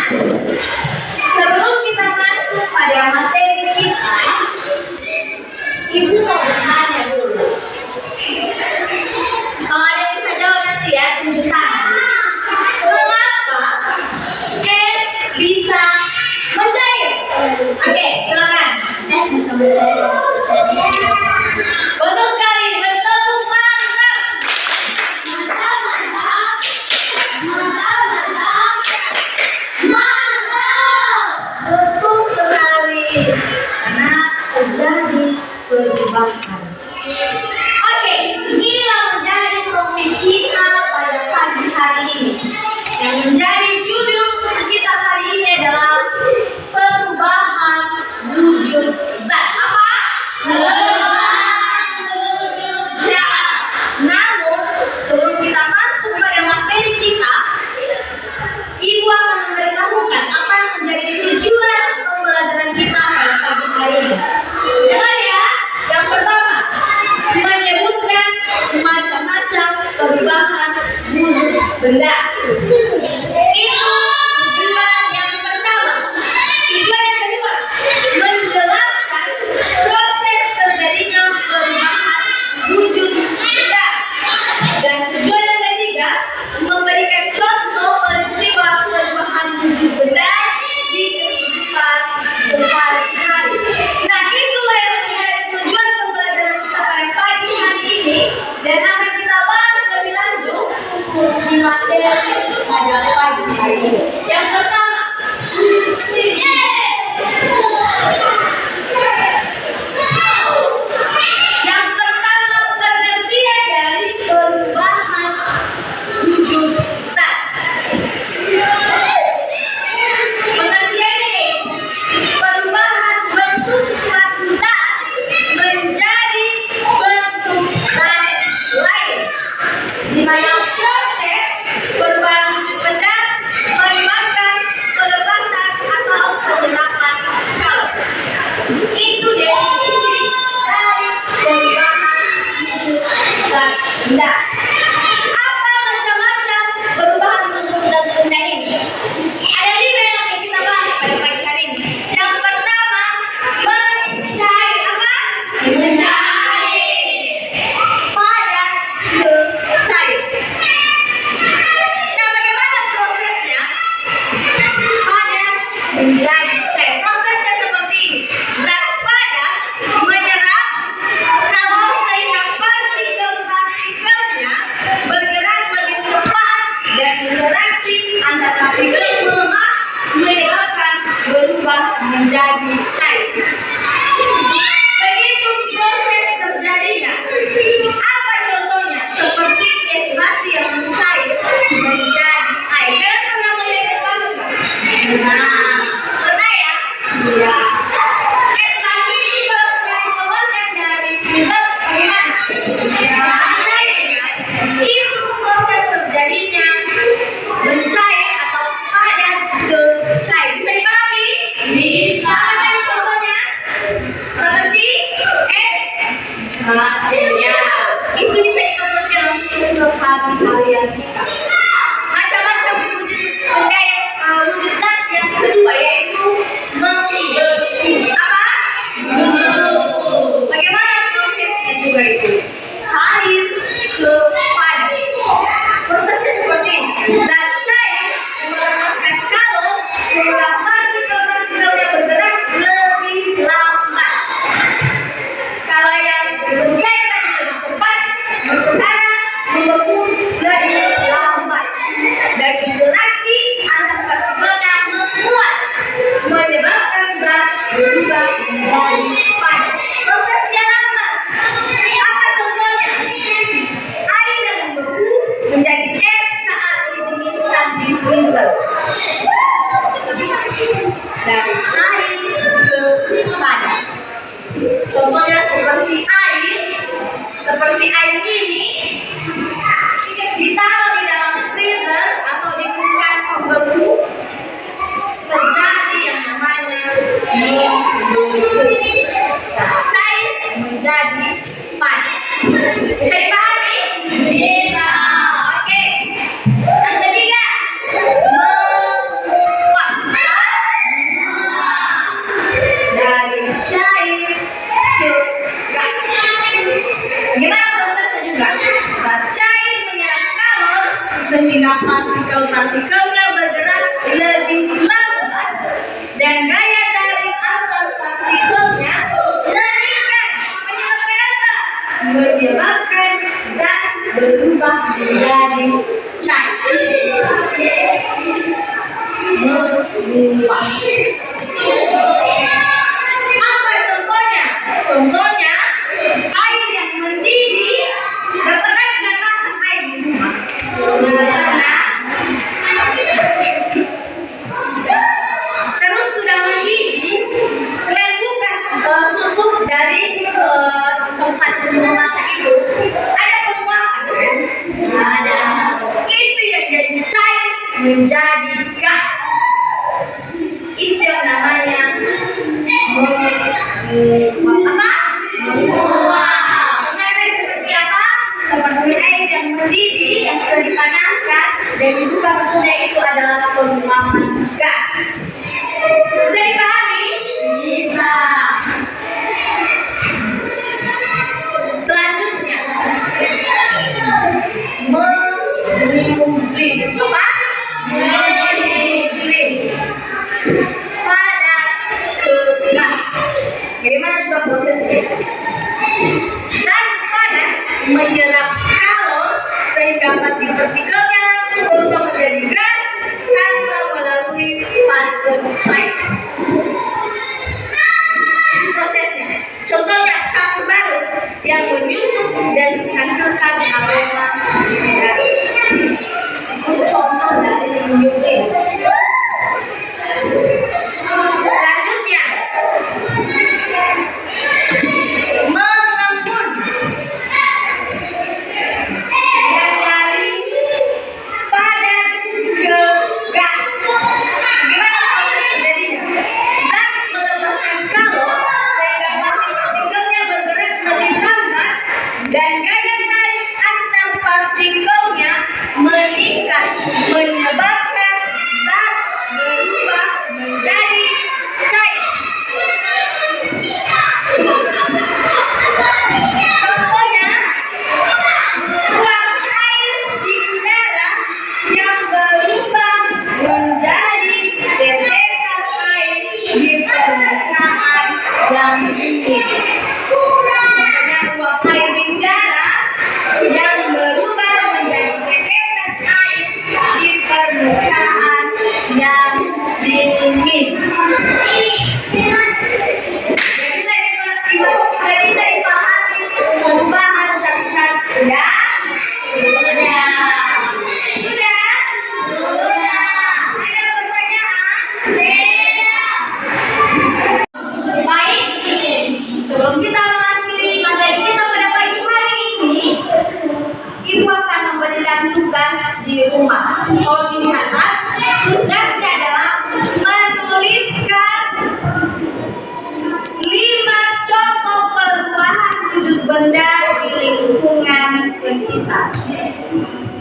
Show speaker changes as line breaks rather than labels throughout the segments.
Sebelum kita masuk pada materi kita, Ibu mau bertanya dulu. Kalau ada yang bisa jawab nanti ya, tunjuk tangan. Mengapa es bisa mencair? Oke, silakan. Es bisa mencair. Betul sekali, bertepuk tangan. Betul sekali, karena terjadi perubahan. Oke, inilah menjadi topik kita pada pagi hari ini. Yang menjadi judul untuk kita hari ini adalah perubahan wujud zat. Apa? Perubahan wujud zat. Namun, sebelum kita masuk pada materi kita, Ibu akan memberitahukan apa yang menjadi tujuan pembelajaran kita pada pagi hari ini. Dengar ya, yang pertama, menyebutkan macam-macam perubahan wujud benda. Itu tujuan yang pertama. Tujuan yang kedua, menjelaskan proses terjadinya perubahan wujud benda. Dan tujuan yang ketiga, memberikan contoh peristiwa perubahan wujud benda di kehidupan sehari-hari. Nah, itulah yang menjadi tujuan pembelajaran kita pada pagi hari ini, dan akan kita bahas lebih lanjut di materi pada pagi hari ini. Yang pertama, pengertian dari perubahan wujud zat. Pengertiannya perubahan bentuk suatu zat menjadi bentuk zat lain, di mana proses perubahan wujud benda melibatkan pelepasan atau penerapan kalor. Itu definisi dari perubahan wujud zat benda. Apa macam-macam perubahan wujud zat benda ini? Ada 5 yang akan kita bahas pada pagi hari ini. Yang pertama, mencair. Apa? Mencair. Padat ke cair. Nah, bagaimana prosesnya? Padat menjadi cair. Prosesnya seperti ini. Zat padat menyerap kalor sehingga partikel-partikelnya bergerak lebih cepat, dan interaksi antar partikel melemah menyebabkan berubah menjadi cair. Begitu proses terjadinya. Apa contohnya? Seperti es batu yang mencair menjadi air. Kalian pernah melihat es batu kan? Nah, pernah ya? Iya. Es batu ini kalau sudah dikeluarkan dari freezer, bagaimana? Cair kan? Itu proses terjadinya mencair atau padat ke cair. Bisa dipahami? Bisa. Ada contohnya? Seperti es batu. Ya, itu bisa dicontohkan untuk sehari-harian kita. Macam-macam wujud benda wujud zat yang kedua yaitu membeku. Apa? Membeku. Bagaimana prosesnya juga itu? Cair ke padat. Prosesnya seperti ini. Zat cair melepaskan kalor sehingga partikel-partikelnya bergerak lebih lambat. Kalau yang mencairkan lebih cepat, sementara membeku lebih lambat. Dan interaksi antar partikelnya menguat, menyebabkan zat berubah menjadi padat. Prosesnya lambat. Apa contohnya? Air yang membeku menjadi es saat didinginkan di freezer. Dari cair ke padat. Contohnya seperti air. Seperti air ini ditaruh di dalam freezer atau di kulkas pembeku, terjadi yang namanya membeku. Cair menjadi padat. Bisa dipahami? Bisa. Oke. Yang ketiga, menguap. partikelnya bergerak lebih lambat dan gaya tarik antar partikelnya meningkat. Menyebabkan apa? Menyebabkan zat berubah menjadi cair. Berubah. Apa contohnya? Contohnya air yang mendidih dapat dan masak air di rumah. Terus sudah mendidih, kalian buka tutup dari tempat memasak itu. Ada penguapan kan? Ada. Itu yang jadi cair menjadi gas. Itu yang namanya menguap. Contohnya seperti apa? Seperti air yang mendidih yang sudah dipanaskan dan dibuka tutupnya itu adalah penguapan gas. Bisa dipahami? Bisa. Selanjutnya, mengublim. Apa? Mengublim pada ke gas. Bagaimana juga prosesnya? Zat padat menyerap kalor sehingga partikel-partikelnya langsung berubah menjadi gas tanpa melalui fase cair. Itu prosesnya. Contohnya campur barus yang menyusup dan menghasilkan aroma dari. Itu contoh dari mengublim. Selanjutnya, mengembun dari padat ke gas. Gimana proses terjadinya? Zat melepaskan kalor sehingga partikelnya bergerak lebih lambat dan gaya tarik antar partikelnya meningkat, menyebabkan zat berubah menjadi cair. Contohnya, uap air di udara yang berubah menjadi tetesan air di permukaan yang dingin. Contohnya, uap air di udara yang berubah menjadi tetesan air di permukaan yang dingin. Bisa dipahami perubahan zat-zat sudah? Sudah. Ada pertanyaan? Tidak. Baik. Sebelum kita mengakhiri materi kita pada pagi hari ini, Ibu akan memberikan tugas di rumah. Kalau dicatat, tugasnya adalah menuliskan 5 contoh perubahan wujud benda di lingkungan sekitar.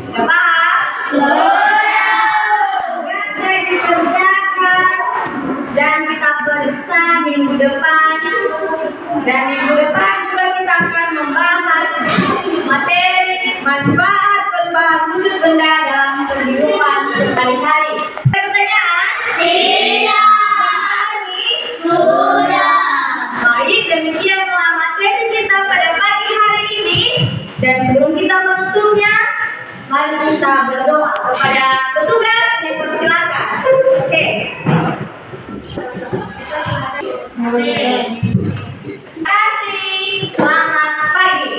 Sudah paham? Sudah. Tugasnya dikerjakan dan kita periksa minggu depan. Dan minggu depan juga kita akan membahas materi manfaat perubahan wujud benda dalam kehidupan sehari-hari. Pertanyaan? Tidak. Sudah. Baik, demikianlah materi kita pada pagi hari ini. Dan sebelum kita menutupnya, mari kita berdoa kepada petugas. Dipersilakan. Oke. Terima kasih. Selamat pagi.